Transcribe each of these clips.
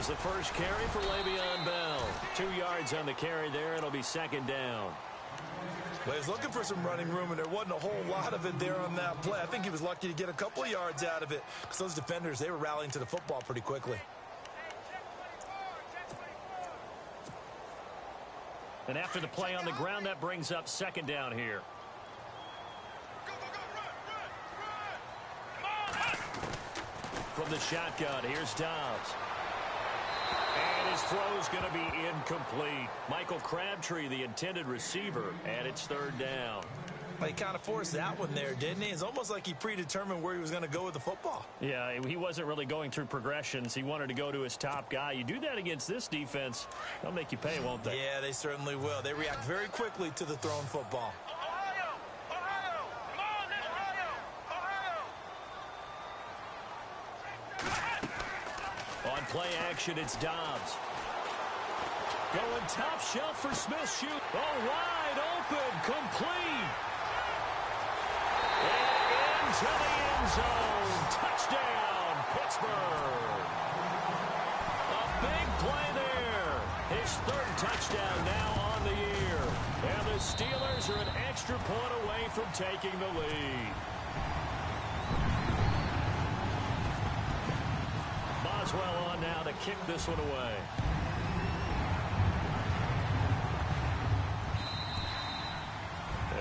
Here's the first carry for Le'Veon Bell. 2 yards on the carry there. It'll be second down. Well, he was looking for some running room, and there wasn't a whole lot of it there on that play. I think he was lucky to get a couple of yards out of it because those defenders, they were rallying to the football pretty quickly. And after the play on the ground, that brings up second down here. From the shotgun, here's Dobbs. And his throw's going to be incomplete. Michael Crabtree, the intended receiver, and it's third down. Well, he kind of forced that one there, didn't he? It's almost like he predetermined where he was going to go with the football. Yeah, he wasn't really going through progressions. He wanted to go to his top guy. You do that against this defense, they'll make you pay, won't they? Yeah, they certainly will. They react very quickly to the thrown football. On play action, it's Dobbs. Going top shelf for Smith. Shoot. Oh, wide open. Complete. And into the end zone. Touchdown, Pittsburgh. A big play there. His third touchdown now on the year. And the Steelers are an extra point away from taking the lead. Boswell on now to kick this one away.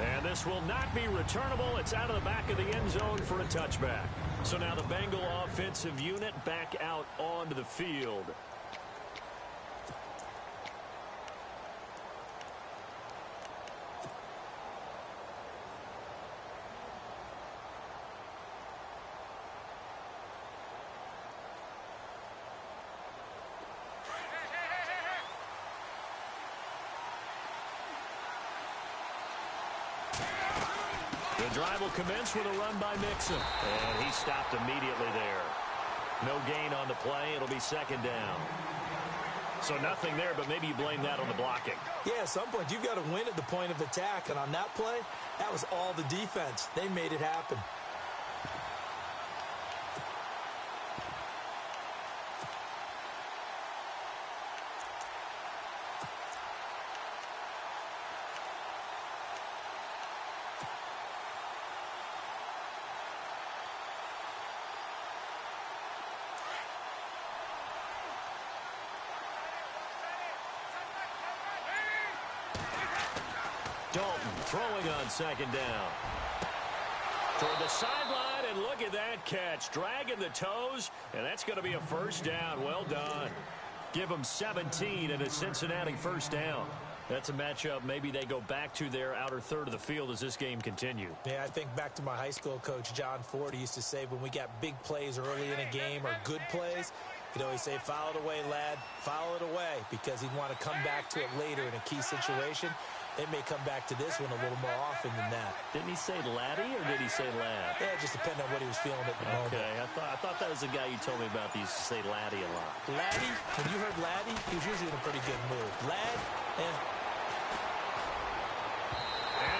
And this will not be returnable. It's out of the back of the end zone for a touchback. So now the Bengal offensive unit back out onto the field. The drive will commence with a run by Mixon. And he stopped immediately there. No gain on the play. It'll be second down. So nothing there, but maybe you blame that on the blocking. Yeah, at some point you've got to win at the point of attack. And on that play, that was all the defense. They made it happen. Dalton throwing on second down. Toward the sideline, and look at that catch. Dragging the toes, and that's going to be a first down. Well done. Give them 17 and a Cincinnati first down. That's a matchup maybe they go back to their outer third of the field as this game continues. Yeah, I think back to my high school coach, John Ford. He used to say when we got big plays early in a game or good plays, he'd always say, foul it away, lad, foul it away, because he'd want to come back to it later in a key situation. They may come back to this one a little more often than that. Didn't he say laddie or did he say lad? Yeah, it just depended on what he was feeling at the moment. Okay, I thought that was the guy you told me about that used to say laddie a lot. Laddie? When you heard laddie, he was usually in a pretty good mood. Lad? And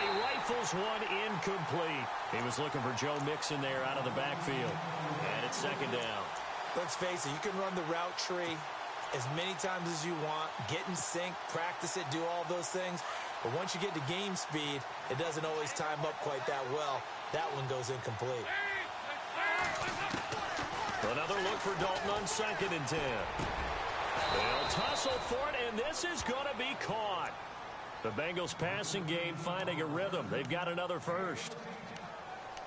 he rifles one incomplete. He was looking for Joe Mixon there out of the backfield. And it's second down. Let's face it, you can run the route tree as many times as you want, get in sync, practice it, do all those things. But once you get to game speed, it doesn't always time up quite that well. That one goes incomplete. Another look for Dalton on second and 10. They'll tussle for it, and this is going to be caught. The Bengals passing game finding a rhythm. They've got another first.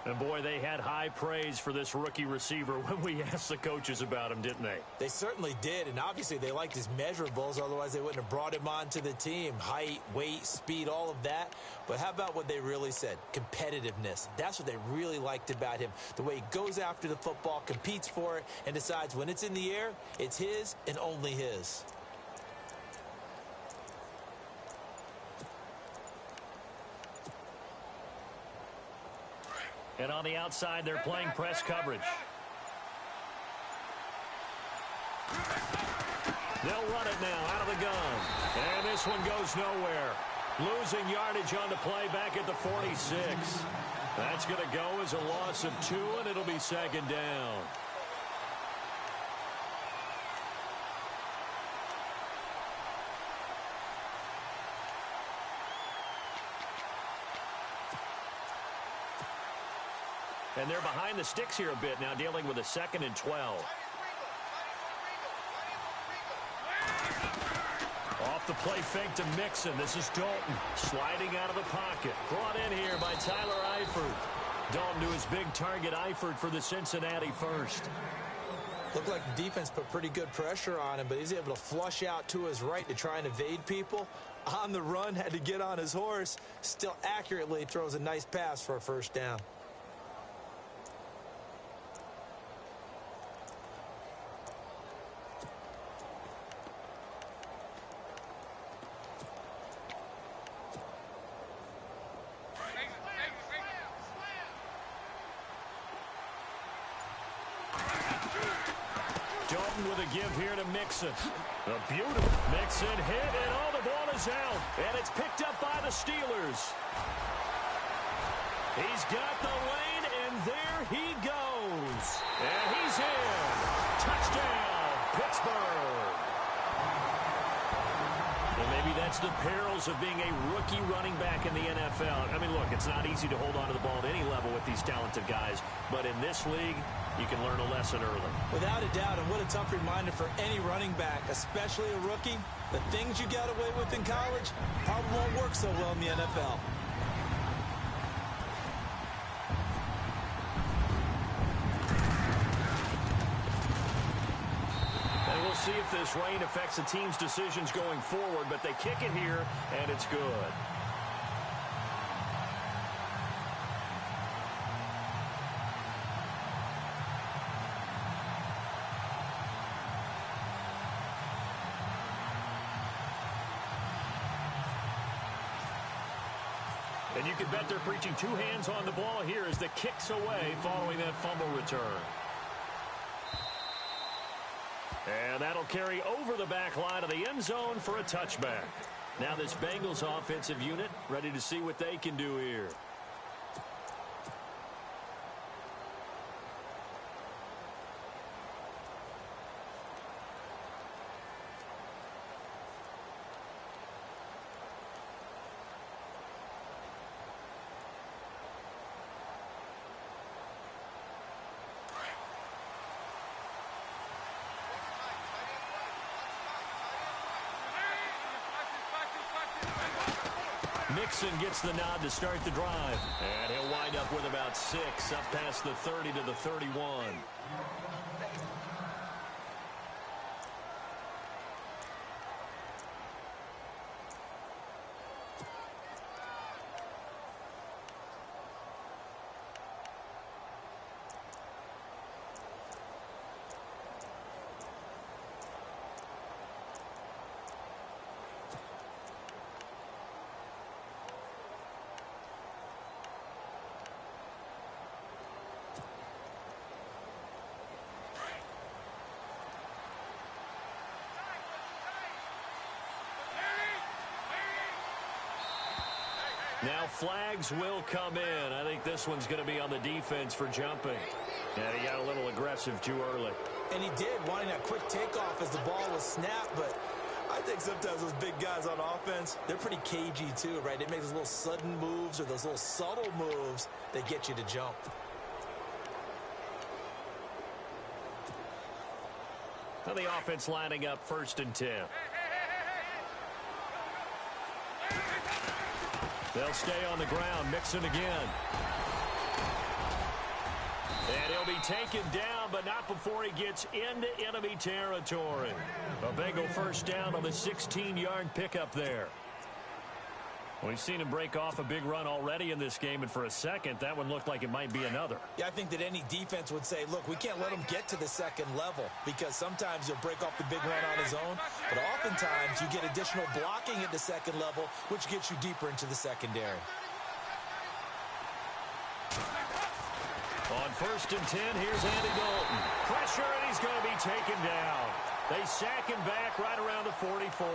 And, boy, they had high praise for this rookie receiver when we asked the coaches about him, didn't they? They certainly did, and obviously they liked his measurables. Otherwise, they wouldn't have brought him onto the team. Height, weight, speed, all of that. But how about what they really said? Competitiveness. That's what they really liked about him. The way he goes after the football, competes for it, and decides when it's in the air, it's his and only his. And on the outside, they're playing press coverage. They'll run it now out of the gun. And this one goes nowhere. Losing yardage on the play back at the 46. That's going to go as a loss of 2, and it'll be second down. And they're behind the sticks here a bit now, dealing with a 2nd and 12. Off the play fake to Mixon. This is Dalton sliding out of the pocket. Brought in here by Tyler Eifert. Dalton to his big target, Eifert, for the Cincinnati first. Looked like the defense put pretty good pressure on him, but he's able to flush out to his right to try and evade people. On the run, had to get on his horse. Still accurately throws a nice pass for a first down. With a give here to Mixon. A beautiful Mixon hit, and all the ball is out. And it's picked up by the Steelers. He's got the lane, and there he goes. And he's in. Touchdown, Pittsburgh. And maybe that's the perils of being a rookie running back in the NFL. I mean, look, it's not easy to hold on to the ball at any level with these talented guys. But in this league, you can learn a lesson early. Without a doubt, and what a tough reminder for any running back, especially a rookie. The things you got away with in college probably won't work so well in the NFL. And we'll see if this rain affects the team's decisions going forward, but they kick it here, and it's good. And you can bet they're preaching two hands on the ball here as the kick's away following that fumble return. And that'll carry over the back line of the end zone for a touchback. Now this Bengals offensive unit ready to see what they can do here. Mixon gets the nod to start the drive. And he'll wind up with about 6 up past the 30 to the 31. Now flags will come in. I think this one's going to be on the defense for jumping. And he got a little aggressive too early. And he did, wanting that quick takeoff as the ball was snapped. But I think sometimes those big guys on offense, they're pretty cagey too, right? They make those little sudden moves or those little subtle moves that get you to jump. Now the offense lining up 1st and 10. They'll stay on the ground. Mixon again. And he'll be taken down, but not before he gets into enemy territory. A Bengal first down on the 16-yard pickup there. We've seen him break off a big run already in this game, and for a second, that one looked like it might be another. Yeah, I think that any defense would say, look, we can't let him get to the second level because sometimes he'll break off the big run on his own, but oftentimes you get additional blocking at the second level, which gets you deeper into the secondary. On 1st and 10, here's Andy Dalton. Pressure, and he's going to be taken down. They sack him back right around the 44.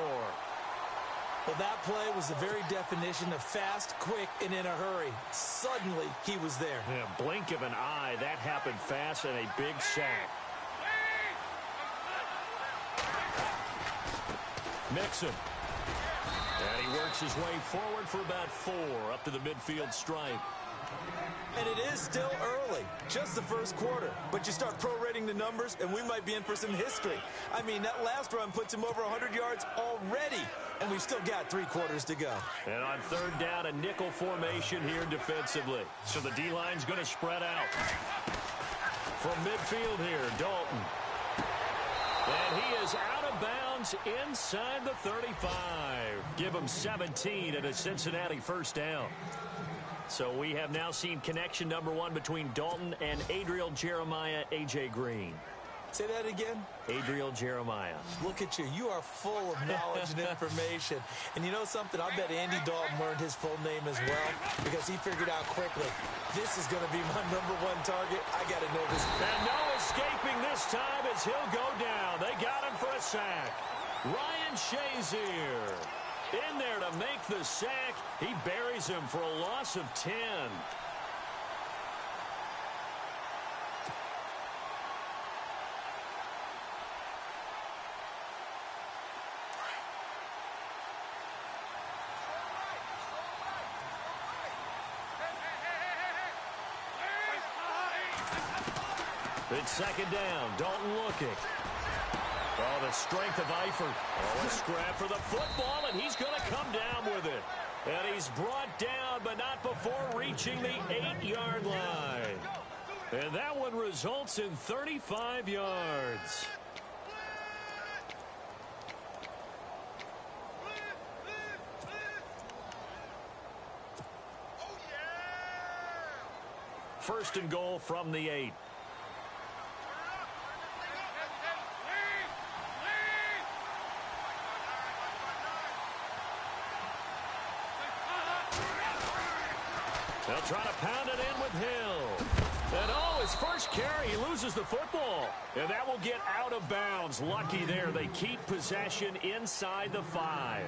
Well, that play was the very definition of fast, quick, and in a hurry. Suddenly, he was there. Yeah, blink of an eye. That happened fast and a big sack. Mixon. And he works his way forward for about 4 up to the midfield stripe. And it is still early, just the first quarter. But you start prorating the numbers, and we might be in for some history. I mean, that last run puts him over 100 yards already, and we've still got 3 quarters to go. And on third down, a nickel formation here defensively. So the D-line's going to spread out. From midfield here, Dalton. And he is out of bounds inside the 35. Give him 17 and a Cincinnati first down. So we have now seen connection number 1 between Dalton and Adriel Jeremiah, A.J. Green. Say that again? Adriel Jeremiah. Look at you. You are full of knowledge and information. And you know something? I bet Andy Dalton learned his full name as well because he figured out quickly, this is going to be my number 1 target. I got to know this. And no escaping this time as he'll go down. They got him for a sack. Ryan Shazier in there to make the sack. He buries him for a loss of 10. It's second down. Dalton looking. Oh, the strength of Eifert. Oh, a scrap for the football, and he's going to come down with it. And he's brought down, but not before reaching the 8-yard line. And that one results in 35 yards. First and goal from the 8. They'll try to pound it in with Hill. And oh, his first carry, he loses the football. And that will get out of bounds. Lucky there. They keep possession inside the 5.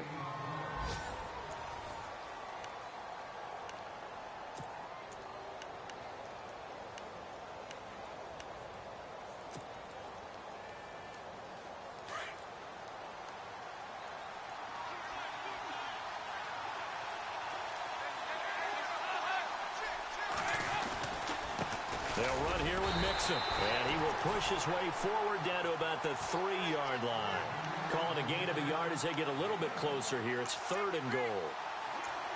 They'll run here with Mixon. And he will push his way forward down to about the 3-yard line. Calling a gain of a yard as they get a little bit closer here. It's third and goal.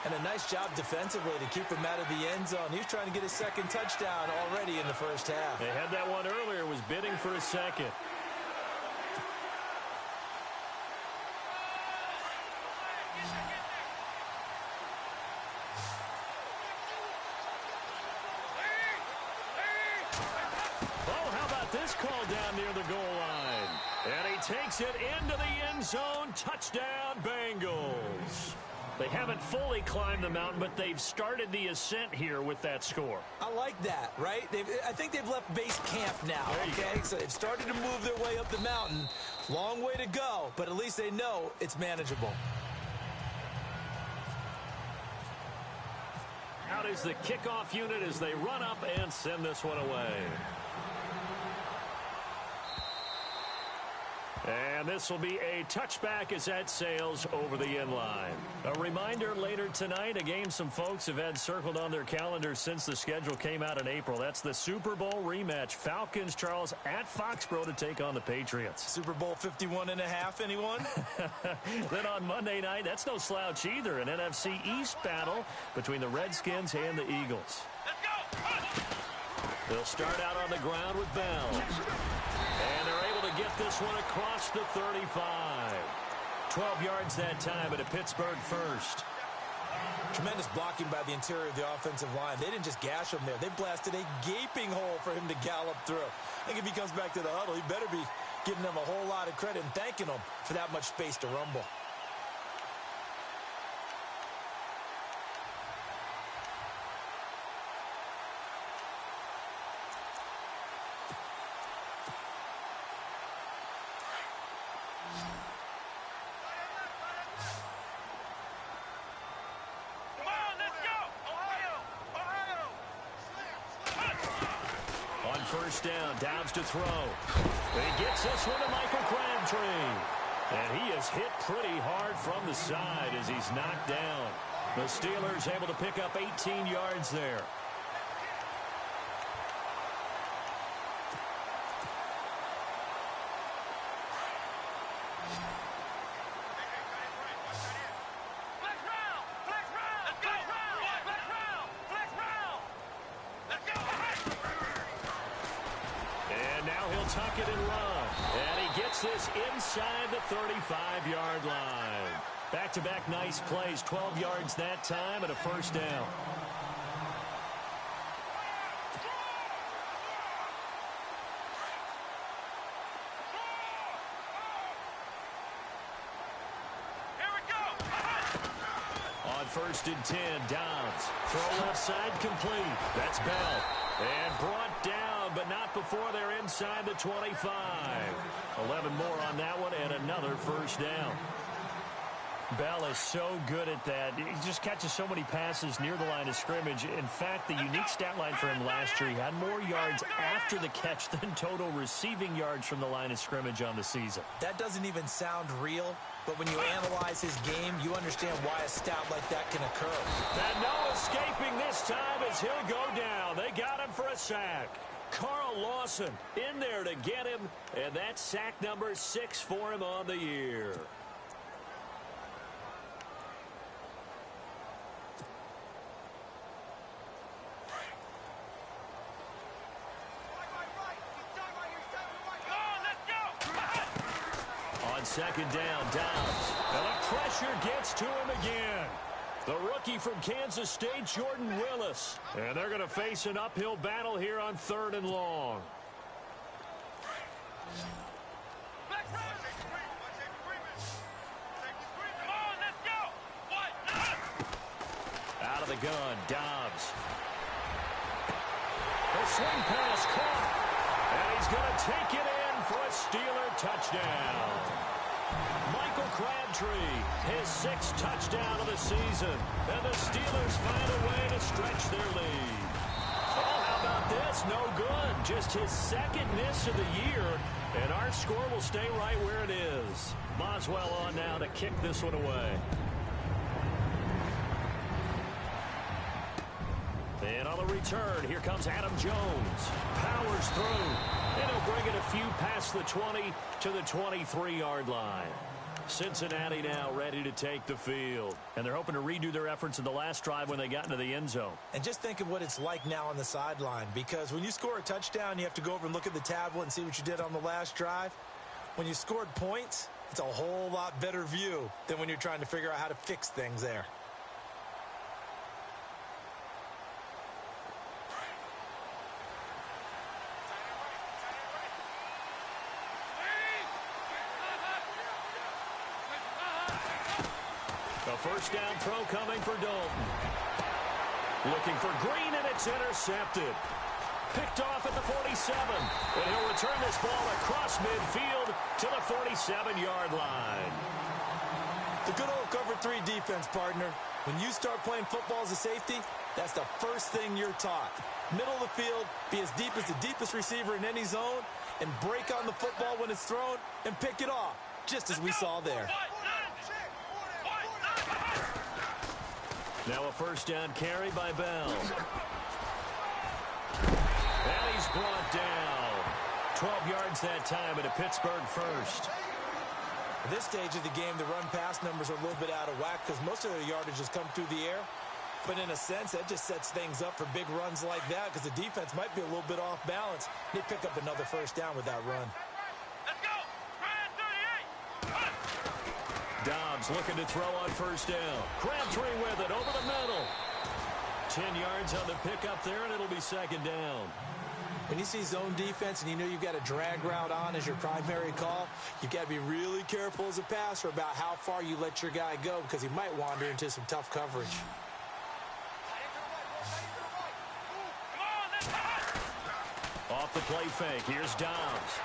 And a nice job defensively to keep him out of the end zone. He was trying to get his second touchdown already in the first half. They had that one earlier, was bidding for a second. This call down near the goal line. And he takes it into the end zone. Touchdown, Bengals. They haven't fully climbed the mountain, but they've started the ascent here with that score. I like that, right? I think they've left base camp now, okay? So they've started to move their way up the mountain. Long way to go, but at least they know it's manageable. Out is the kickoff unit as they run up and send this one away. And this will be a touchback as that sails over the end line. A reminder later tonight, a game some folks have had circled on their calendars since the schedule came out in April. That's the Super Bowl rematch. Falcons, Charles, at Foxborough to take on the Patriots. Super Bowl 51.5, anyone? Then on Monday night, that's no slouch either. An NFC East battle between the Redskins and the Eagles. Let's go! They'll start out on the ground with Bell. And they're able to get this one across the 35. 12 yards that time, but a Pittsburgh first. Tremendous blocking by the interior of the offensive line. They didn't just gash him there. They blasted a gaping hole for him to gallop through. I think if he comes back to the huddle, he better be giving them a whole lot of credit and thanking them for that much space to rumble. First down, Downs to throw. He gets this one to Michael Crabtree. And he is hit pretty hard from the side as he's knocked down. The Steelers able to pick up 18 yards there. tuck it and run. And he gets this inside the 35-yard line. Back-to-back nice plays, 12 yards that time and a first down. First and 10, Downs. Throw left side complete. That's Bell. And brought down, but not before they're inside the 25. 11 more on that one, and another first down. Bell is so good at that. He just catches so many passes near the line of scrimmage. In fact, the unique stat line for him last year, he had more yards after the catch than total receiving yards from the line of scrimmage on the season. That doesn't even sound real, but when you analyze his game, you understand why a stat like that can occur. And no escaping this time as he'll go down. They got him for a sack. Carl Lawson in there to get him, and that's sack number 6 for him on the year. Second down, Downs. And the pressure gets to him again. The rookie from Kansas State, Jordan Willis. And they're going to face an uphill battle here on 3rd and long. Out of the gun, Dobbs. The swing pass caught. And he's going to take it in for a Steeler touchdown. Michael Crabtree, his 6th touchdown of the season. And the Steelers find a way to stretch their lead. Oh, how about this? No good. Just his 2nd miss of the year. And our score will stay right where it is. Boswell on now to kick this one away. And on the return, here comes Adam Jones. Powers through. And he'll bring it a few past the 20 to the 23-yard line. Cincinnati now ready to take the field. And they're hoping to redo their efforts in the last drive when they got into the end zone. And just think of what it's like now on the sideline. Because when you score a touchdown, you have to go over and look at the tablet and see what you did on the last drive. When you scored points, it's a whole lot better view than when you're trying to figure out how to fix things there. First down throw coming for Dalton. Looking for Green, and it's intercepted. Picked off at the 47. And he'll return this ball across midfield to the 47-yard line. The good old cover 3 defense, partner. When you start playing football as a safety, that's the first thing you're taught. Middle of the field, be as deep as the deepest receiver in any zone, and break on the football when it's thrown and pick it off, just as we saw there. Now a first down carry by Bell. And he's brought down. 12 yards that time at a Pittsburgh first. At this stage of the game, the run-pass numbers are a little bit out of whack because most of their yardage has come through the air. But in a sense, that just sets things up for big runs like that because the defense might be a little bit off balance. They pick up another first down with that run. Dobbs looking to throw on first down. Crabtree with it over the middle. 10 yards on the pickup there, and it'll be second down. When you see zone defense and you know you've got a drag route on as your primary call, you've got to be really careful as a passer about how far you let your guy go because he might wander into some tough coverage. Off the play fake, here's Dobbs.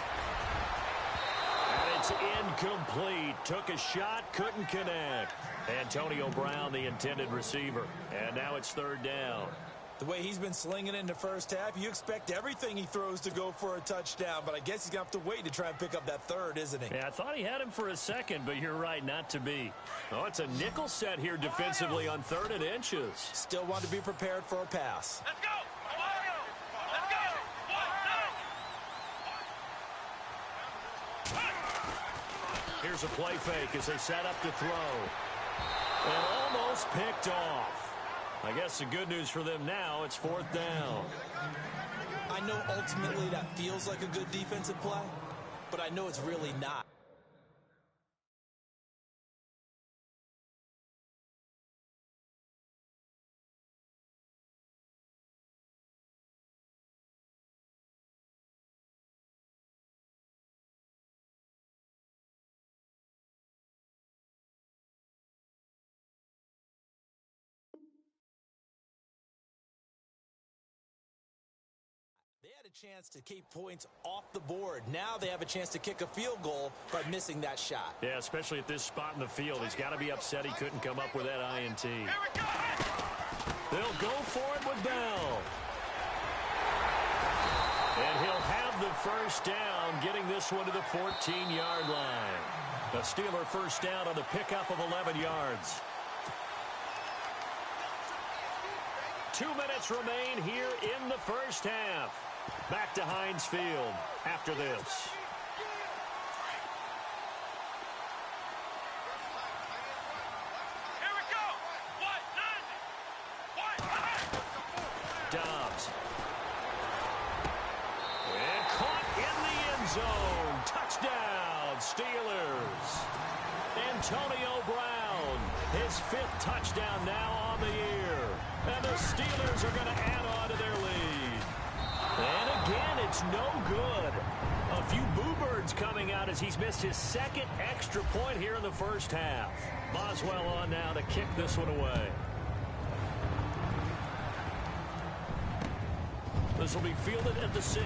And it's incomplete. Took a shot, couldn't connect. Antonio Brown, the intended receiver. And now it's third down. The way he's been slinging in the first half, you expect everything he throws to go for a touchdown, but I guess he's going to have to wait to try and pick up that third, isn't he? Yeah, I thought he had him for a second, but you're right, not to be. Oh, it's a nickel set here defensively on 3rd and inches. Still want to be prepared for a pass. Let's go! Let's go! Here's a play fake as they set up to throw. And almost picked off. I guess the good news for them now, it's 4th down. I know ultimately that feels like a good defensive play, but I know it's really not. They had a chance to keep points off the board. Now they have a chance to kick a field goal by missing that shot. Yeah, especially at this spot in the field. He's got to be upset he couldn't come up with that INT. They'll go for it with Bell. And he'll have the first down, getting this one to the 14-yard line. The Steeler first down on the pickup of 11 yards. 2 minutes remain here in the first half. Back to Heinz Field after this. Here we go. Dobbs. And caught in the end zone. Touchdown, Steelers. Antonio Brown, his 5th touchdown now on the year. And the Steelers are going to add on to their lead. And again, it's no good. A few boo birds coming out as he's missed his 2nd extra point here in the first half. Boswell on now to kick this one away. This will be fielded at the 6.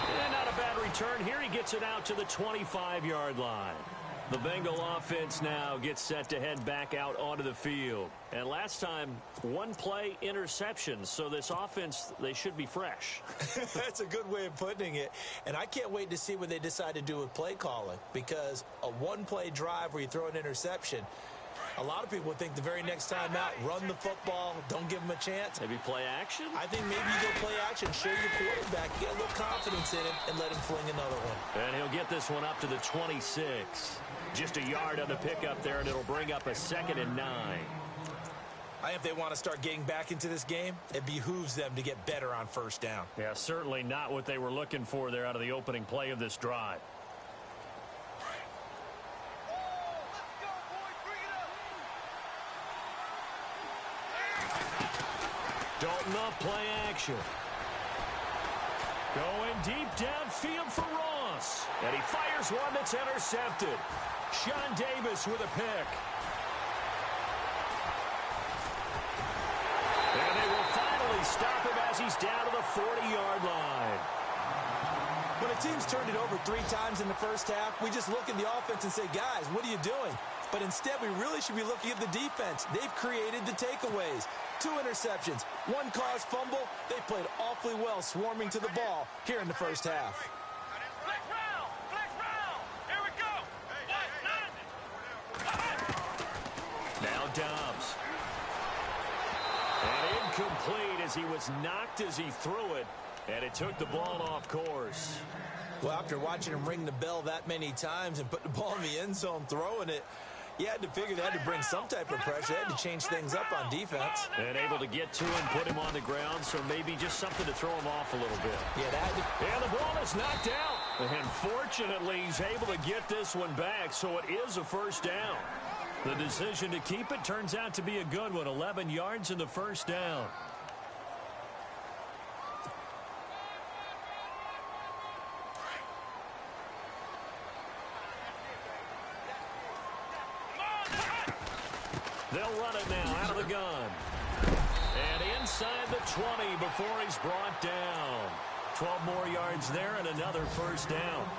And not a bad return here. He gets it out to the 25-yard line. The Bengal offense now gets set to head back out onto the field. And last time, 1 play interception. So this offense, they should be fresh. That's a good way of putting it. And I can't wait to see what they decide to do with play calling. Because a 1-play drive where you throw an interception, a lot of people think the very next time out, run the football, don't give them a chance. Maybe play action? I think maybe you go play action, show your quarterback, get a little confidence in him, and let him fling another one. And he'll get this one up to the 26. Just a yard on the pickup there, and it'll bring up a 2nd and 9. I think if they want to start getting back into this game, it behooves them to get better on first down. Yeah, certainly not what they were looking for there out of the opening play of this drive. Dalton off play action. Going deep downfield for Ross. And he fires one that's intercepted. Sean Davis with a pick. And they will finally stop him as he's down to the 40-yard line. When a team's turned it over 3 times in the first half, we just look at the offense and say, guys, what are you doing? But instead, we really should be looking at the defense. They've created the takeaways. 2 interceptions, 1 caused fumble. They played awfully well swarming to the ball here in the first half. Flex round. Here we go. Now Dobbs. And incomplete as he was knocked as he threw it. And it took the ball off course. Well, after watching him ring the bell that many times and put the ball in the end zone throwing it, you had to figure they had to bring some type of pressure. They had to change things up on defense. And able to get to him, put him on the ground, so maybe just something to throw him off a little bit. Yeah, that had to... And the ball is knocked out. And fortunately, he's able to get this one back, so it is a first down. The decision to keep it turns out to be a good one. 11 yards in the first down. They'll run it now out of the gun. And inside the 20 before he's brought down. 12 more yards there and another first down.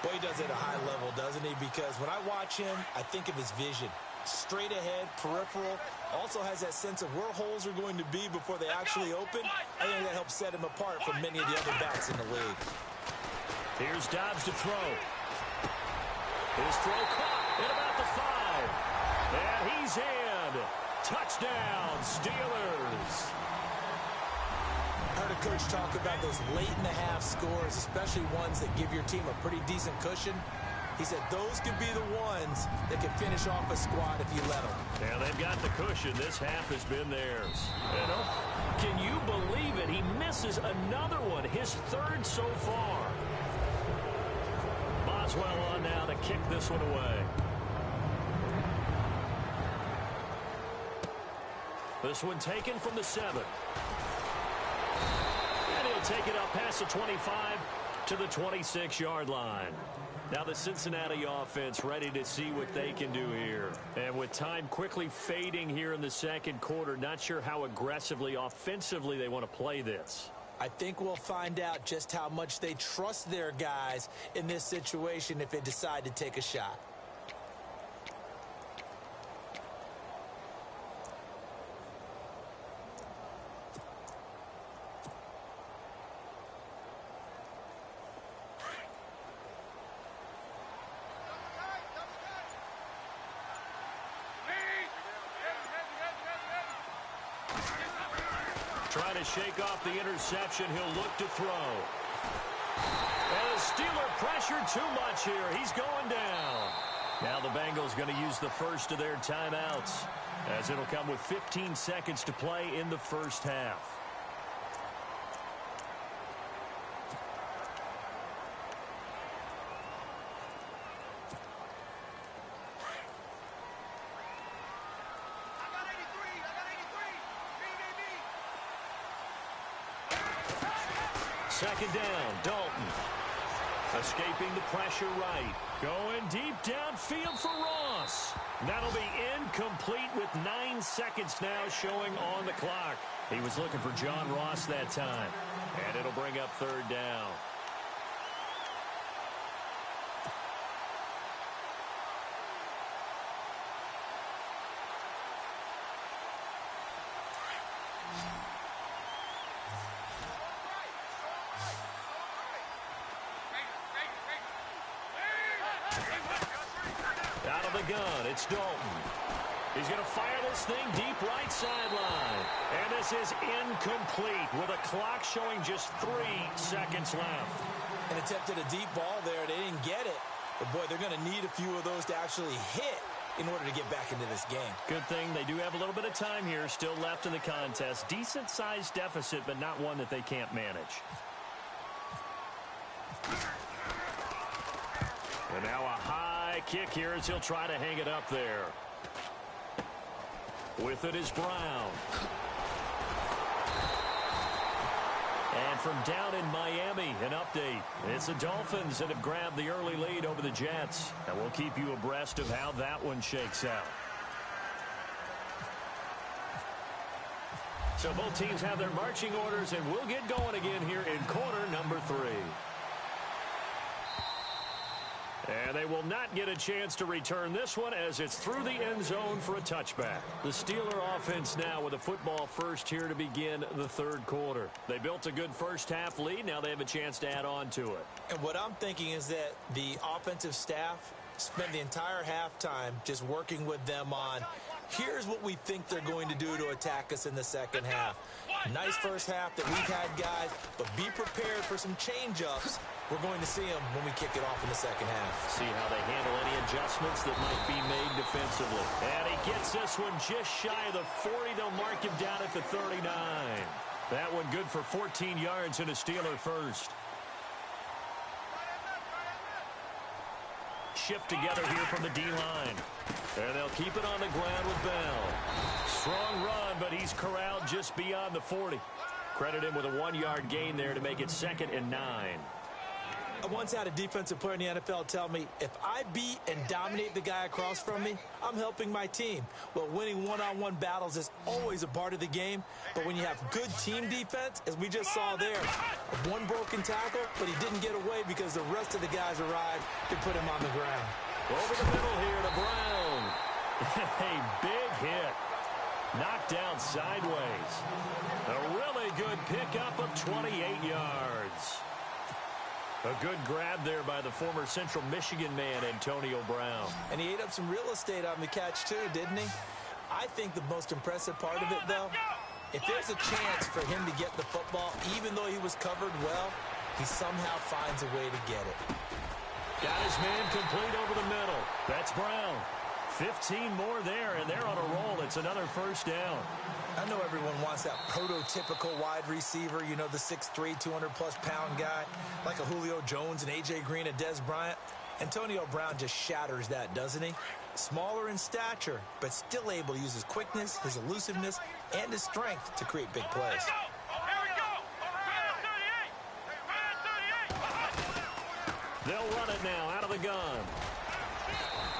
Boy, he does it at a high level, doesn't he? Because when I watch him, I think of his vision. Straight ahead, peripheral. Also has that sense of where holes are going to be before they actually open. I think that helps set him apart from many of the other backs in the league. Here's Dobbs to throw. His throw caught at about the 5. And he's in. Touchdown, Steelers. I heard a coach talk about those late-in-the-half scores, especially ones that give your team a pretty decent cushion. He said those could be the ones that can finish off a squad if you let them. Yeah, they've got the cushion. This half has been theirs. Can you believe it? He misses another one, his third so far. Boswell on now to kick this one away. This one taken from the 7. And he'll take it up past the 25 to the 26-yard line. Now the Cincinnati offense ready to see what they can do here. And with time quickly fading here in the second quarter, not sure how aggressively, offensively they want to play this. I think we'll find out just how much they trust their guys in this situation if they decide to take a shot. Trying to shake off the interception. He'll look to throw. And the Steeler pressure too much here. He's going down. Now the Bengals going to use the first of their timeouts, as it'll come with 15 seconds to play in the first half. Second down, Dalton. Escaping the pressure right. Going deep downfield for Ross. That'll be incomplete with 9 seconds now showing on the clock. He was looking for John Ross that time. And it'll bring up third down. Out of the gun, it's Dalton. He's going to fire this thing deep right sideline. And this is incomplete with a clock showing just 3 seconds left. And attempted a deep ball there. They didn't get it. But, boy, they're going to need a few of those to actually hit in order to get back into this game. Good thing they do have a little bit of time here still left in the contest. Decent-sized deficit, but not one that they can't manage. And now a high kick here as he'll try to hang it up there. With it is Brown. And from down in Miami, an update. It's the Dolphins that have grabbed the early lead over the Jets. And we'll keep you abreast of how that one shakes out. So both teams have their marching orders, and we'll get going again here in quarter number 3. And they will not get a chance to return this one as it's through the end zone for a touchback. The Steeler offense now with a football first here to begin the third quarter. They built a good first half lead. Now they have a chance to add on to it. And what I'm thinking is that the offensive staff spent the entire halftime just working with them on, here's what we think they're going to do to attack us in the second half. Nice first half that we've had, guys, but be prepared for some change-ups. We're going to see them when we kick it off in the second half. See how they handle any adjustments that might be made defensively. And he gets this one just shy of the 40. They'll mark him down at the 39. That one good for 14 yards and a Steeler first. Shift together here from the D-line. And they'll keep it on the ground with Bell. Strong run, but he's corralled just beyond the 40. Credit him with a 1-yard gain there to make it 2nd and 9. I once had a defensive player in the NFL tell me, if I beat and dominate the guy across from me, I'm helping my team. Well, winning one-on-one battles is always a part of the game, but when you have good team defense, as we just saw there, one broken tackle, but he didn't get away because the rest of the guys arrived to put him on the ground. Over the middle here to Brown. A big hit. Knocked down sideways. A really good pickup of 28 yards. A good grab there by the former Central Michigan man, Antonio Brown. And he ate up some real estate on the catch, too, didn't he? I think the most impressive part of it, though, if there's a chance for him to get the football, even though he was covered well, he somehow finds a way to get it. Got his man complete over the middle. That's Brown. 15 more there, and they're on a roll. It's another first down. I know everyone wants that prototypical wide receiver, you know, the 6'3", 200-plus pound guy, like a Julio Jones and A.J. Green and Des Bryant. Antonio Brown just shatters that, doesn't he? Smaller in stature, but still able to use his quickness, his elusiveness, and his strength to create big plays. They'll run it now out of the gun.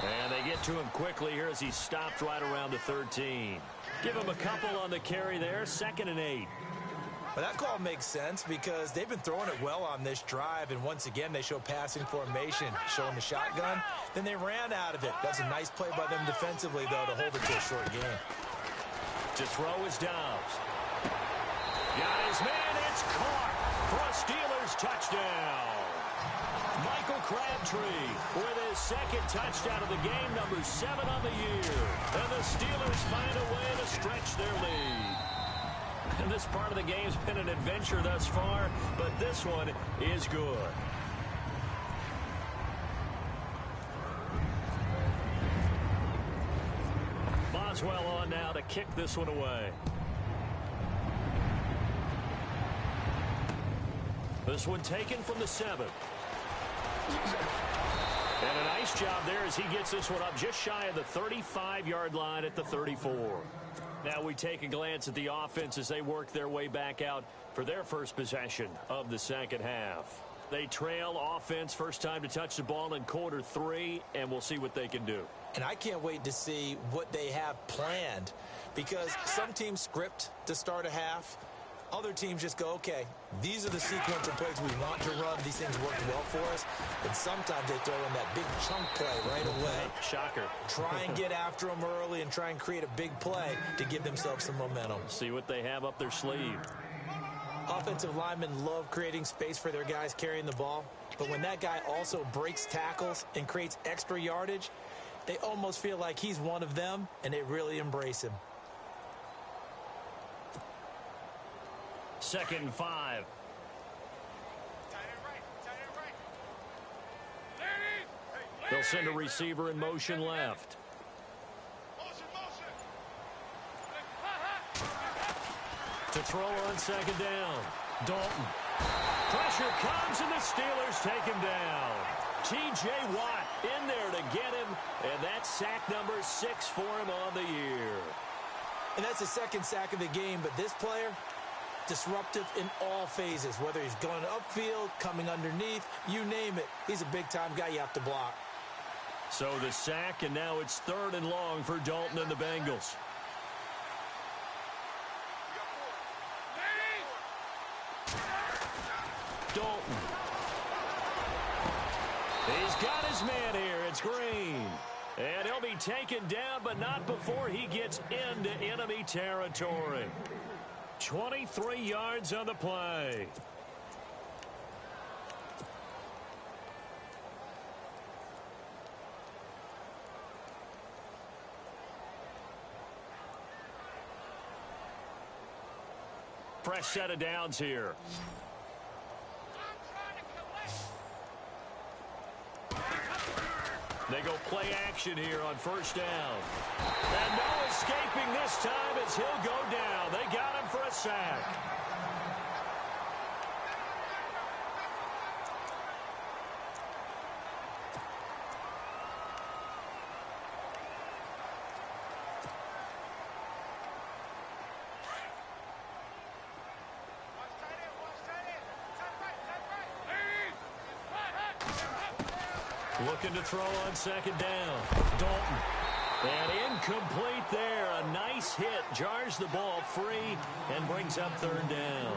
And they get to him quickly here as he's stopped right around the 13. Give him a couple on the carry there, 2nd and 8. But that call makes sense because they've been throwing it well on this drive, and once again they show passing formation, showing the shotgun. Then they ran out of it. That's a nice play by them defensively, though, to hold it to a short game. To throw is Dobbs. Got his man, it's caught for a Steelers touchdown. Michael Crabtree with his 2nd touchdown of the game, number 7 on the year. And the Steelers find a way to stretch their lead. And this part of the game's been an adventure thus far, but this one is good. Boswell on now to kick this one away. This one taken from the 7. And a nice job there as he gets this one up just shy of the 35-yard line at the 34. Now we take a glance at the offense as they work their way back out for their first possession of the second half. They trail offense, first time to touch the ball in quarter 3, and we'll see what they can do. And I can't wait to see what they have planned, because some teams script to start a half. Other teams just go, okay, these are the sequence of plays we want to run. These things work well for us. And sometimes they throw in that big chunk play right away. Shocker. Try and get after them early and try and create a big play to give themselves some momentum. See what they have up their sleeve. Offensive linemen love creating space for their guys carrying the ball. But when that guy also breaks tackles and creates extra yardage, they almost feel like he's one of them, and they really embrace him. 2nd and 5. They'll send a receiver in motion left. To throw on 2nd down. Dalton. Pressure comes, and the Steelers take him down. T.J. Watt in there to get him, and that's sack number 6 for him on the year. And that's the 2nd sack of the game, but this player, disruptive in all phases, whether he's going upfield, coming underneath, you name it. He's a big-time guy you have to block. So the sack, and now it's 3rd and long for Dalton and the Bengals. Dalton. He's got his man here. It's Green. And he'll be taken down, but not before he gets into enemy territory. 23 yards on the play. Fresh set of downs here. They go play action here on 1st down. And no escaping this time as he'll go down. They got him for a sack. Looking to throw on 2nd down. Dalton. And incomplete there. A nice hit. Jars the ball free and brings up 3rd down.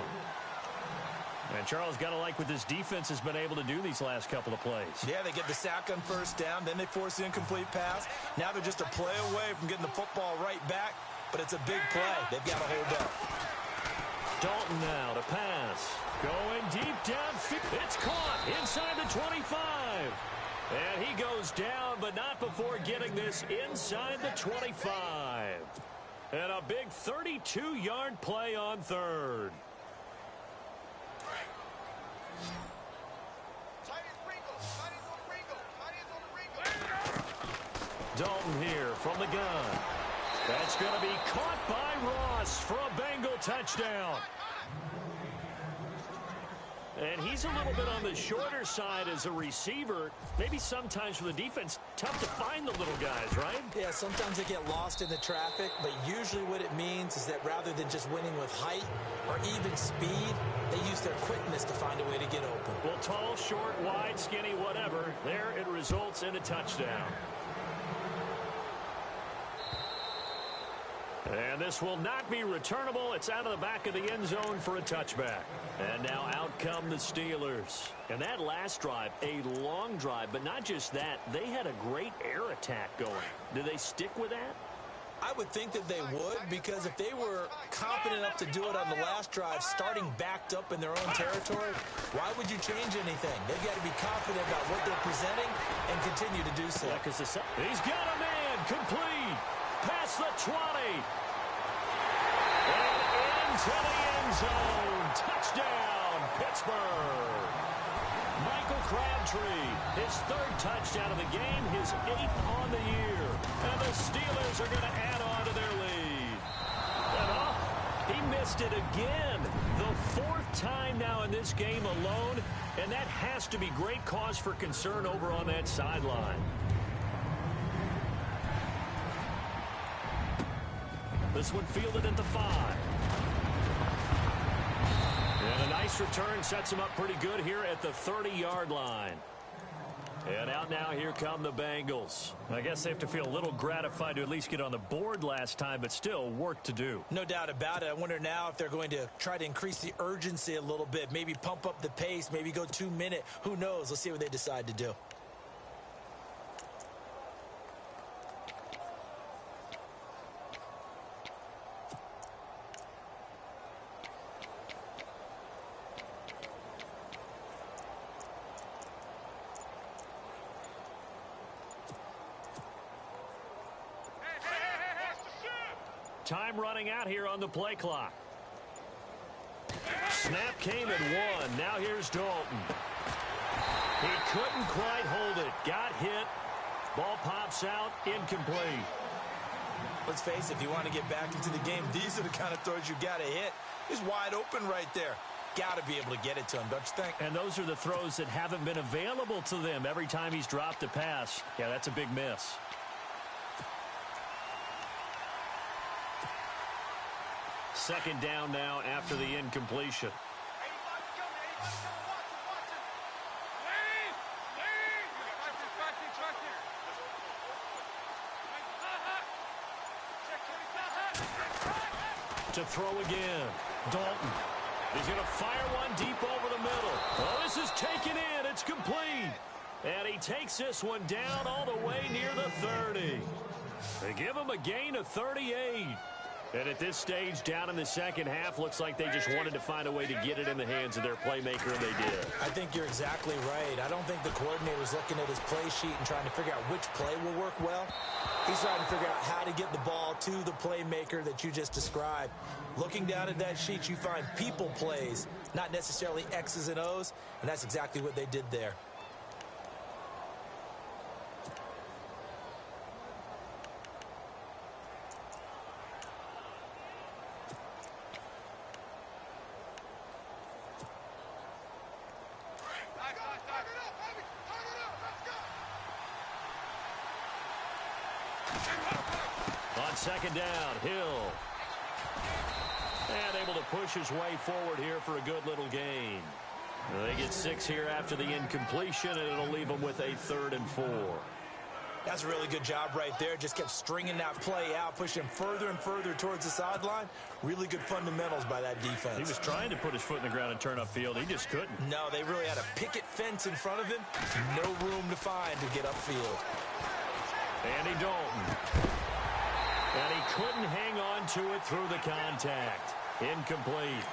And Charles, got to like what this defense has been able to do these last couple of plays. Yeah, they get the sack on 1st down. Then they force the incomplete pass. Now they're just a play away from getting the football right back. But it's a big play. They've got to hold up. Dalton now to pass. Going deep downfield. It's caught inside the 25. And he goes down, but not before getting this inside the 25. And a big 32-yard play on 3rd. from the gun. That's going to be caught by Ross for a Bengal touchdown. And he's a little bit on the shorter side as a receiver. Maybe sometimes for the defense, tough to find the little guys, right? Yeah, sometimes they get lost in the traffic, but usually what it means is that rather than just winning with height or even speed, they use their quickness to find a way to get open. Well, tall, short, wide, skinny, whatever, there it results in a touchdown. And this will not be returnable. It's out of the back of the end zone for a touchback. And now out come the Steelers. And that last drive, a long drive, but not just that. They had a great air attack going. Do they stick with that? I would think that they would, because if they were confident enough to do it on the last drive, starting backed up in their own territory, why would you change anything? They've got to be confident about what they're presenting and continue to do so. Yeah, he's got a man complete. Past the 20. And into the end zone. Touchdown, Pittsburgh. Michael Crabtree, his third touchdown of the game, his 8th on the year. And the Steelers are going to add on to their lead. And he missed it again. The 4th time now in this game alone. And that has to be great cause for concern over on that sideline. This one fielded at the 5. And a nice return sets him up pretty good here at the 30-yard line. And out now, here come the Bengals. I guess they have to feel a little gratified to at least get on the board last time, but still work to do. No doubt about it. I wonder now if they're going to try to increase the urgency a little bit, maybe pump up the pace, maybe go 2-minute. Who knows? Let's see what they decide to do. Time running out here on the play clock. Snap came at 1. Now here's Dalton. He couldn't quite hold it. Got hit. Ball pops out. Incomplete. Let's face it, if you want to get back into the game, these are the kind of throws you got to hit. He's wide open right there. Got to be able to get it to him, don't you think? And those are the throws that haven't been available to them every time he's dropped a pass. Yeah, that's a big miss. Second down now after the incompletion. To throw again. Dalton. He's going to fire one deep over the middle. Oh, this is taken in. It's complete. And he takes this one down all the way near the 30. They give him a gain of 38. And at this stage, down in the second half, looks like they just wanted to find a way to get it in the hands of their playmaker, and they did. I think you're exactly right. I don't think the coordinator's looking at his play sheet and trying to figure out which play will work well. He's trying to figure out how to get the ball to the playmaker that you just described. Looking down at that sheet, you find people plays, not necessarily X's and O's, and that's exactly what they did there. On second down, Hill. And able to push his way forward here for a good little gain. They get 6 here after the incompletion, and it'll leave them with a 3rd and 4. That's a really good job right there. Just kept stringing that play out, pushing further and further towards the sideline. Really good fundamentals by that defense. He was trying to put his foot in the ground and turn upfield. He just couldn't. No, they really had a picket fence in front of him. No room to find to get upfield. Andy Dalton. And he couldn't hang on to it through the contact. Incomplete.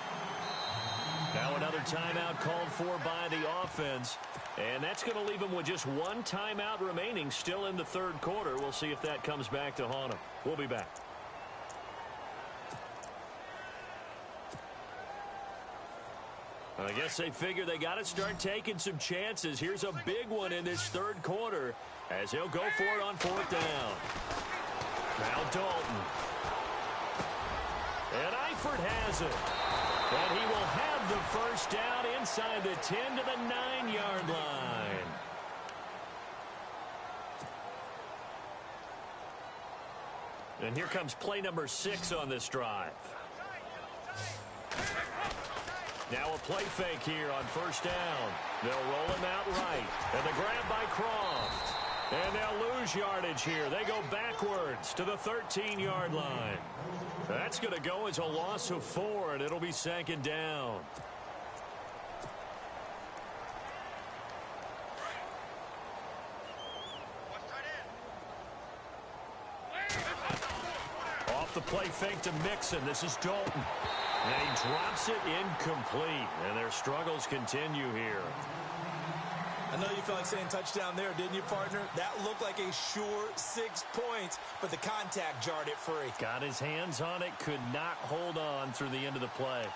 Now another timeout called for by the offense. And that's going to leave him with just one timeout remaining still in the third quarter. We'll see if that comes back to haunt him. We'll be back. I guess they figure they got to start taking some chances. Here's a big one in this third quarter as he'll go for it on 4th down. Now Dalton. And Eifert has it. And he will have the first down inside the 10 to the 9-yard line. And here comes play number 6 on this drive. Now a play fake here on first down. They'll roll him out right. And the grab by Croft. And they'll lose yardage here. They go backwards to the 13-yard line. That's going to go as a loss of 4, and it'll be second down. Off the play fake to Mixon. This is Dalton. And he drops it incomplete. And their struggles continue here. I know you felt like saying touchdown there, didn't you, partner? That looked like a sure 6 points, but the contact jarred it free. Got his hands on it, could not hold on through the end of the play.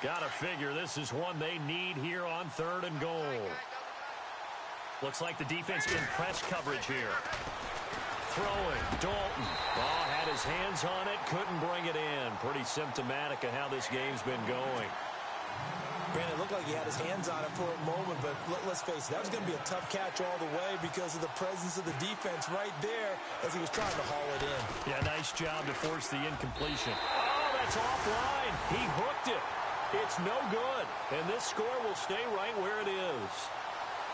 Gotta figure this is one they need here on 3rd and goal. Looks like the defense in press coverage here. Throwing, Dalton. Oh, had his hands on it, couldn't bring it in. Pretty symptomatic of how this game's been going. Brandon, it looked like he had his hands on it for a moment, but let's face it, that was going to be a tough catch all the way because of the presence of the defense right there as he was trying to haul it in. Yeah, nice job to force the incompletion. Oh, that's offline. He hooked it. It's no good, and this score will stay right where it is.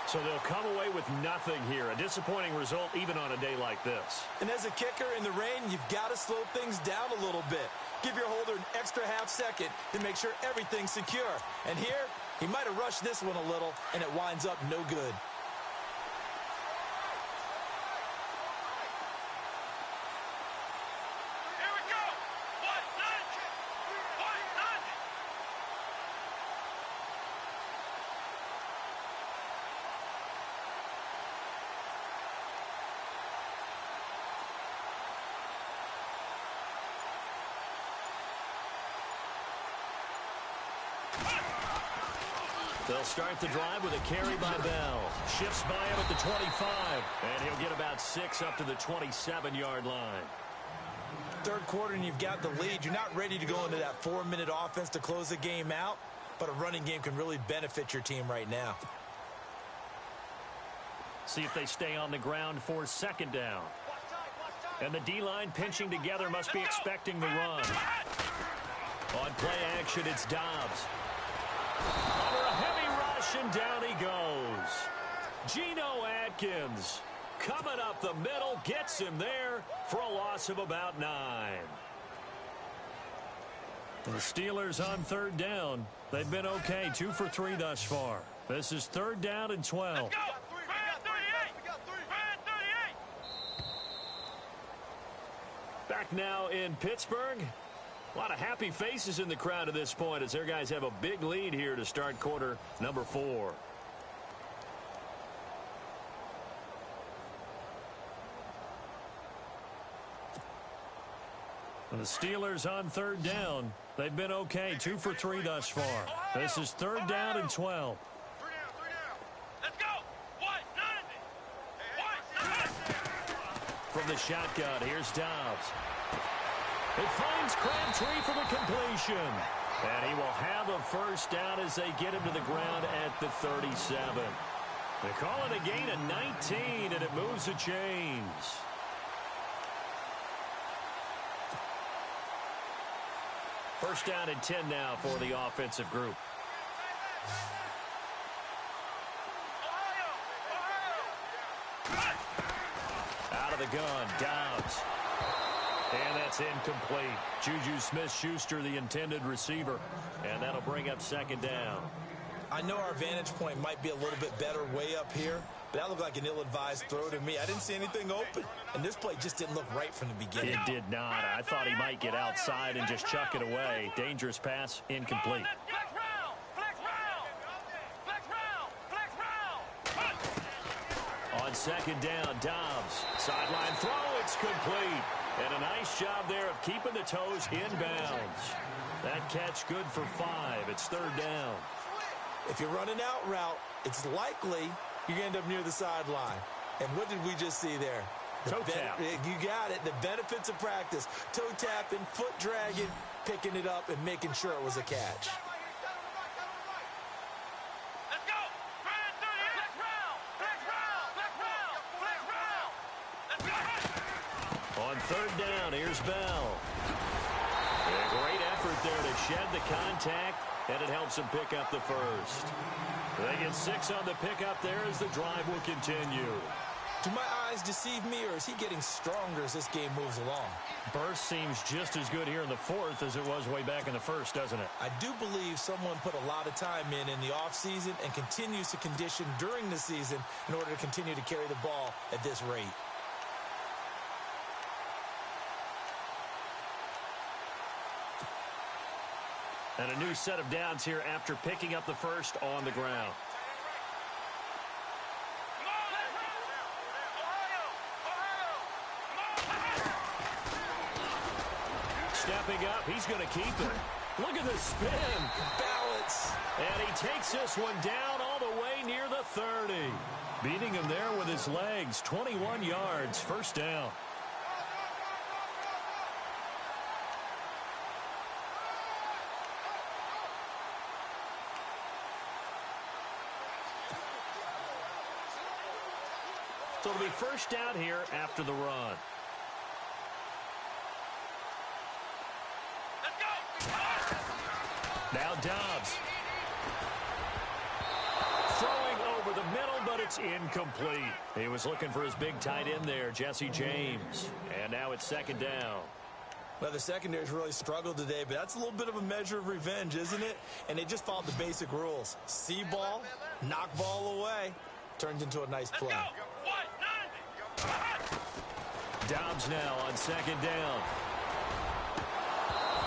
So they'll come away with nothing here. A disappointing result even on a day like this. And as a kicker in the rain, you've got to slow things down a little bit. Give your holder an extra half second to make sure everything's secure. And here, he might have rushed this one a little, and it winds up no good. They'll start the drive with a carry by Bell. Shifts by him at the 25. And he'll get about 6 up to the 27-yard line. Third quarter and you've got the lead. You're not ready to go into that 4-minute offense to close the game out. But a running game can really benefit your team right now. See if they stay on the ground for second down. And the D-line pinching together must be expecting the run. On play action, it's Dobbs. Under a heavy rush, and down he goes. Geno Atkins coming up the middle, gets him there for a loss of about 9. The Steelers on third down. They've been okay, 2 for 3 thus far. This is 3rd down and 12. Let's go. We got 38. Back now in Pittsburgh. A lot of happy faces in the crowd at this point as their guys have a big lead here to start quarter number 4. And the Steelers on third down. They've been okay, 2 for 3 thus far. This is 3rd down and 12. 3 down. Let's go. What? From the shotgun, here's Dobbs. It finds Crabtree for the completion. And he will have a first down as they get him to the ground at the 37. They call it a gain of 19, and it moves the chains. First down and 10 now for the offensive group. Out of the gun, Dobbs. And that's incomplete. Juju Smith-Schuster, the intended receiver. And that'll bring up second down. I know our vantage point might be a little bit better way up here, but that looked like an ill-advised throw to me. I didn't see anything open, and this play just didn't look right from the beginning. It did not. I thought he might get outside and just chuck it away. Dangerous pass, incomplete. On second down, Dobbs. Sideline throw, it's complete. And a nice job there of keeping the toes inbounds. That catch good for 5. It's third down. If you're running out route, it's likely you're going to end up near the sideline. And what did we just see there? Toe tap. You got it. The benefits of practice. Toe tapping, foot dragging, picking it up, and making sure it was a catch. Let's go. Flex round. Flex round. Flex round. Flex round. Let's go. On third down, here's Bell. A great effort there to shed the contact, and it helps him pick up the first. They get 6 on the pickup there as the drive will continue. Do my eyes deceive me, or is he getting stronger as this game moves along? Burst seems just as good here in the fourth as it was way back in the first, doesn't it? I do believe someone put a lot of time in the offseason and continues to condition during the season in order to continue to carry the ball at this rate. And a new set of downs here after picking up the first on the ground. Stepping up, he's going to keep it. Look at the spin. Balance. And he takes this one down all the way near the 30. Beating him there with his legs. 21 yards, first down. So it'll be first down here after the run. Now Dobbs. Throwing over the middle, but it's incomplete. He was looking for his big tight end there, Jesse James. And now it's second down. Well, the secondary's really struggled today, but that's a little bit of a measure of revenge, isn't it? And they just followed the basic rules. See ball, knock ball away. Turns into a nice play. Dobbs now on second down.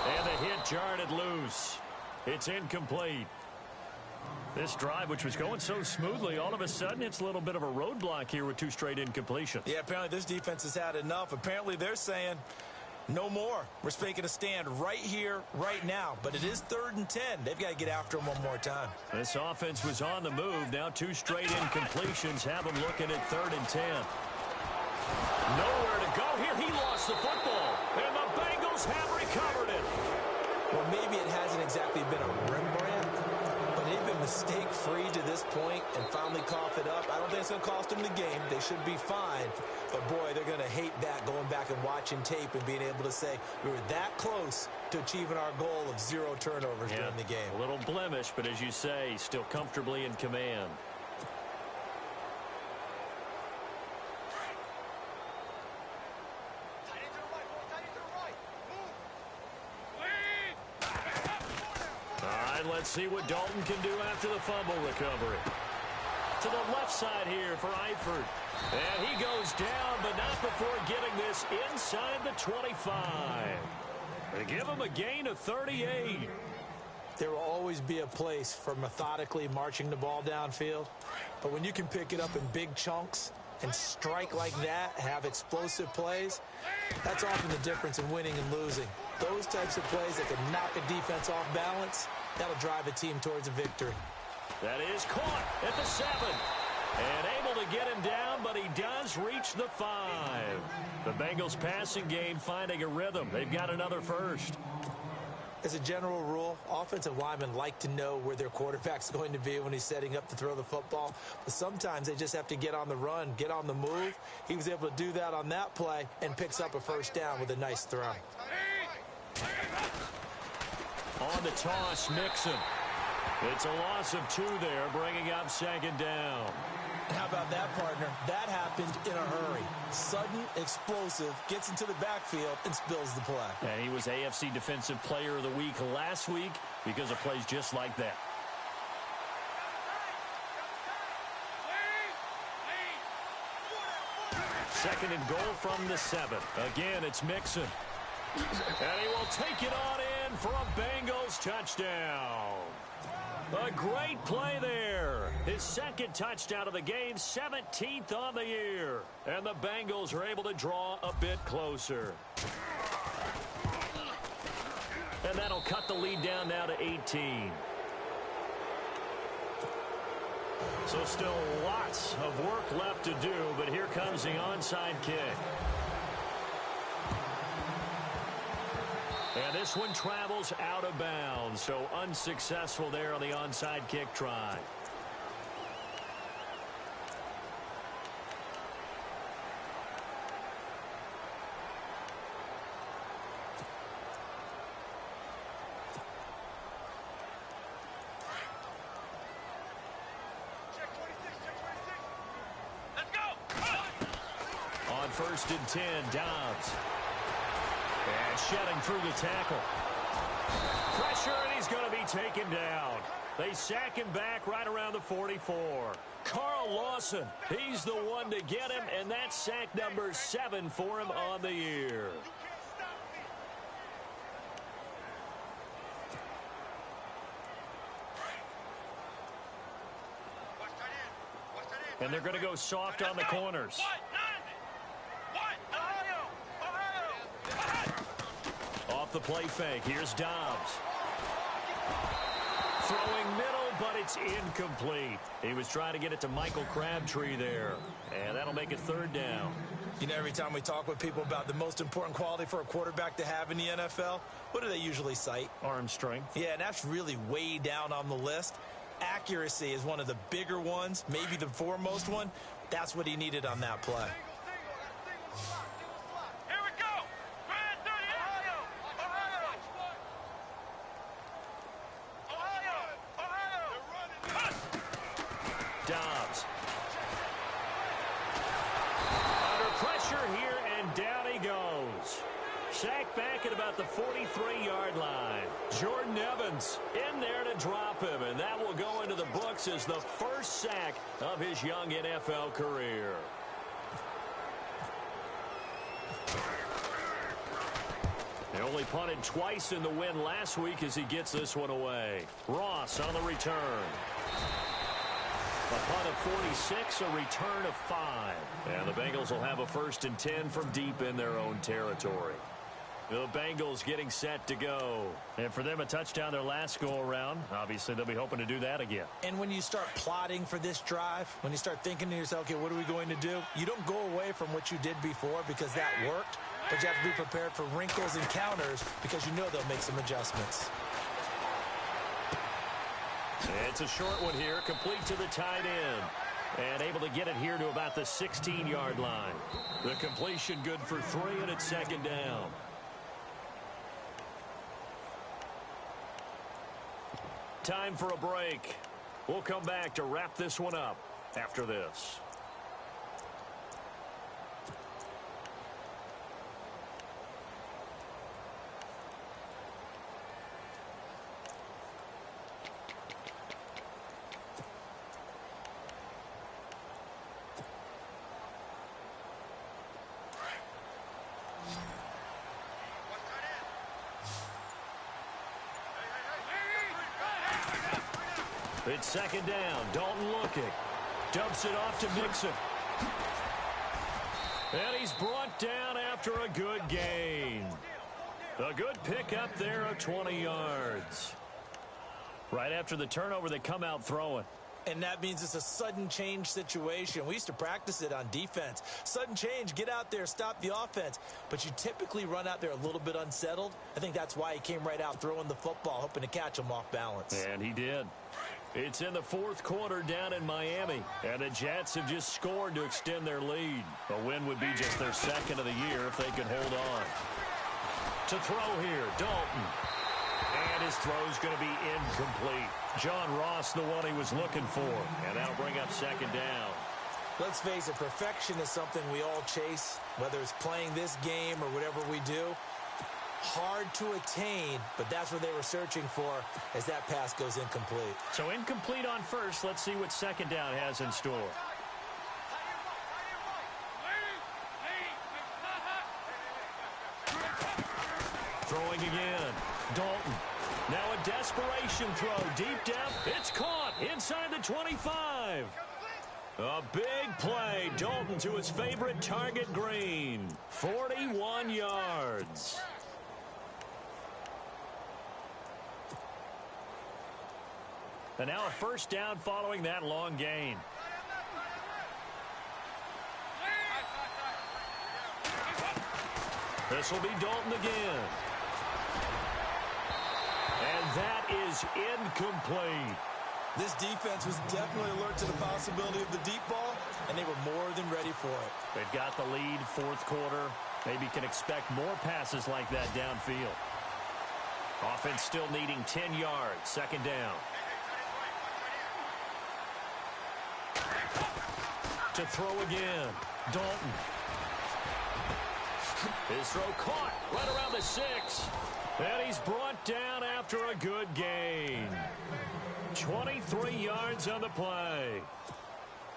And the hit jarred it loose. It's incomplete. This drive, which was going so smoothly, all of a sudden it's a little bit of a roadblock here with 2 straight incompletions. Yeah, apparently this defense has had enough. Apparently they're saying no more. We're making a stand right here, right now. But it is 3rd and 10. They've got to get after him one more time. This offense was on the move. Now 2 straight incompletions have them looking at 3rd and 10. Nowhere to go here. He lost the football. And the Bengals have recovered it. Well, maybe it hasn't exactly been a Rembrandt, but they've been mistake-free to this point and finally cough it up. I don't think it's going to cost them the game. They should be fine. But, boy, they're going to hate that, going back and watching tape and being able to say we were that close to achieving our goal of 0 turnovers during the game. A little blemish, but as you say, still comfortably in command. Let's see what Dalton can do after the fumble recovery. To the left side here for Eifert. And he goes down, but not before getting this inside the 25. They give him a gain of 38. There will always be a place for methodically marching the ball downfield. But when you can pick it up in big chunks and strike like that, have explosive plays, that's often the difference in winning and losing. Those types of plays that can knock a defense off balance, that'll drive a team towards a victory. That is caught at the 7. And able to get him down, but he does reach the 5. The Bengals passing game finding a rhythm. They've got another first. As a general rule, offensive linemen like to know where their quarterback's going to be when he's setting up to throw the football. But sometimes they just have to get on the run, get on the move. He was able to do that on that play and picks up a first down with a nice throw. On the toss, Mixon. It's a loss of 2 there, bringing up second down. How about that, partner? That happened in a hurry. Sudden, explosive, gets into the backfield and spills the play. And he was AFC Defensive Player of the Week last week because of plays just like that. Second and goal from the 7. Again, it's Mixon. And he will take it on in for a Bengals touchdown. A great play there. His second touchdown of the game, 17th on the year. And the Bengals are able to draw a bit closer. And that'll cut the lead down now to 18. So still lots of work left to do, but here comes the onside kick. And this one travels out of bounds, so unsuccessful there on the onside kick try. Let's go. On 1st and 10, Dobbs. And shedding through the tackle. Pressure, and he's going to be taken down. They sack him back right around the 44. Carl Lawson, he's the one to get him, and that's sack number 7 for him on the year. And they're going to go soft on the corners. Off the play fake, here's Dobbs. Throwing middle, but it's incomplete. He was trying to get it to Michael Crabtree there. And that'll make it 3rd down. You know, every time we talk with people about the most important quality for a quarterback to have in the NFL, what do they usually cite? Arm strength. Yeah, and that's really way down on the list. Accuracy is one of the bigger ones, maybe the foremost one. That's what he needed on that play. Here we go. Grand 38. Ohio. Dobbs. Under pressure here, and down he goes. Sacked back at about the 43-yard line. Jordan Evans in there to drop him, and that will go into the books as the first sack of his young NFL career. They only punted twice in the win last week as he gets this one away. Ross on the return. A punt of 46, a return of 5. And the Bengals will have a 1st and 10 from deep in their own territory. The Bengals getting set to go. And for them, a touchdown their last go-around. Obviously, they'll be hoping to do that again. And when you start plotting for this drive, when you start thinking to yourself, okay, what are we going to do? You don't go away from what you did before because that worked, but you have to be prepared for wrinkles and counters because you know they'll make some adjustments. It's a short one here, complete to the tight end. And able to get it here to about the 16-yard line. The completion good for 3, and it's 2nd down. Time for a break. We'll come back to wrap this one up after this. It's 2nd down. Dalton looking. Dumps it off to Mixon. And he's brought down after a good gain. A good pickup there of 20 yards. Right after the turnover, they come out throwing. And that means it's a sudden change situation. We used to practice it on defense. Sudden change, get out there, stop the offense. But you typically run out there a little bit unsettled. I think that's why he came right out throwing the football, hoping to catch him off balance. And he did. It's in the 4th quarter down in Miami. And the Jets have just scored to extend their lead. A win would be just their 2nd of the year if they could hold on. To throw here, Dalton. And his throw's going to be incomplete. John Ross, the one he was looking for. And that'll bring up 2nd down. Let's face it, perfection is something we all chase, whether it's playing this game or whatever we do. Hard to attain, but that's what they were searching for as that pass goes incomplete. So incomplete on first. Let's see what 2nd down has in store. Throwing again. Dalton. Now a desperation Play-action throw deep down. It's caught inside the 25. A big play. Dalton to his favorite target, Green. 41 yards. And now a first down following that long gain. This will be Dalton again. And that is incomplete. This defense was definitely alert to the possibility of the deep ball, and they were more than ready for it. They've got the lead, fourth quarter. Maybe can expect more passes like that downfield. Offense still needing 10 yards. Second down. To throw again. Dalton. His throw caught right around the 6. And he's brought down after a good gain. 23 yards on the play.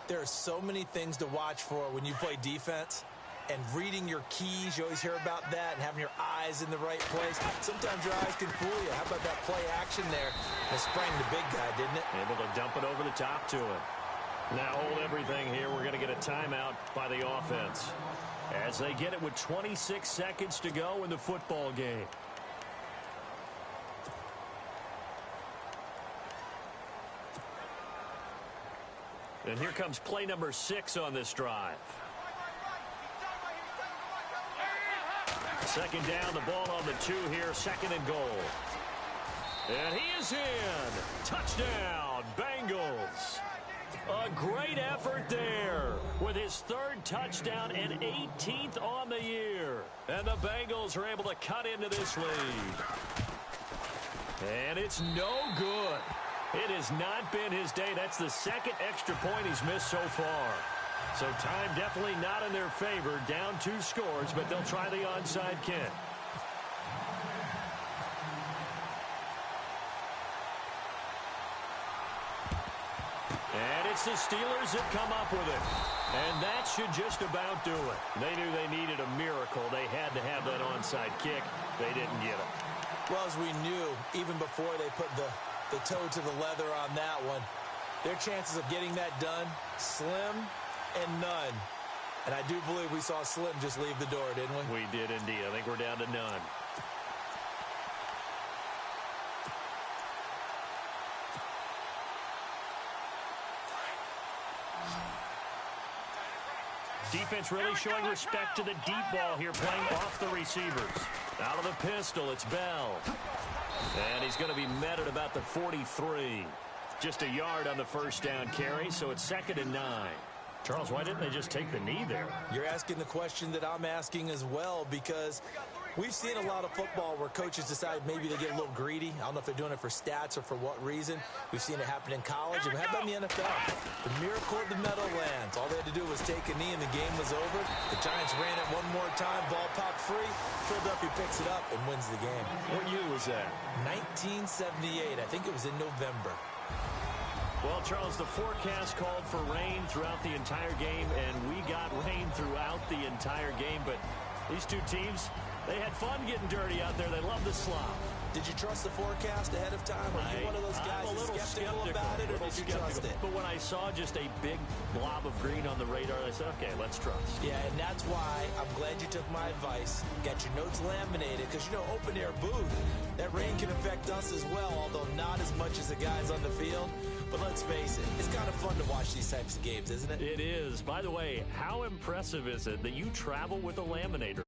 There are so many things to watch for when you play defense. And reading your keys, you always hear about that, and having your eyes in the right place. Sometimes your eyes can fool you. How about that play action there? It sprang the big guy, didn't it? Able to dump it over the top to him. Now hold everything here. We're going to get a timeout by the offense as they get it with 26 seconds to go in the football game. And here comes play number 6 on this drive. Second down, the ball on the 2 here, second and goal. And he is in. Touchdown, Bengals. A great effort there with his 3rd touchdown and 18th on the year. And the Bengals are able to cut into this lead. And it's no good. It has not been his day. That's the 2nd extra point he's missed so far. So time definitely not in their favor. Down 2 scores, but they'll try the onside kick. And it's the Steelers that come up with it. And that should just about do it. They knew they needed a miracle. They had to have that onside kick. They didn't get it. Well, as we knew, even before they put the toe to the leather on that one, their chances of getting that done, slim and none. And I do believe we saw Slim just leave the door, didn't we? We did indeed. I think we're down to none. Defense really showing respect to the deep ball here, playing off the receivers. Out of the pistol, it's Bell. And he's going to be met at about the 43. Just a yard on the first down carry, so it's 2nd and 9. Charles, why didn't they just take the knee there? You're asking the question that I'm asking as well, because we've seen a lot of football where coaches decide maybe they get a little greedy. I don't know if they're doing it for stats or for what reason. We've seen it happen in college, and how about in the NFL? The miracle of the Meadowlands. All they had to do was take a knee, and the game was over. The Giants ran it one more time. Ball popped free. Philadelphia picks it up and wins the game. What year was that? 1978. I think it was in November. Well, Charles, the forecast called for rain throughout the entire game, and we got rain throughout the entire game. But these two teams, they had fun getting dirty out there. They love the slop. Did you trust the forecast ahead of time? Are you one of those guys I'm a little skeptical about it, or did you trust it? But when I saw just a big blob of green on the radar, I said, okay, let's trust. Yeah, and that's why I'm glad you took my advice. Got your notes laminated, because, you know, open-air booth, that rain can affect us as well, although not as much as the guys on the field. But let's face it, it's kind of fun to watch these types of games, isn't it? It is. By the way, how impressive is it that you travel with a laminator?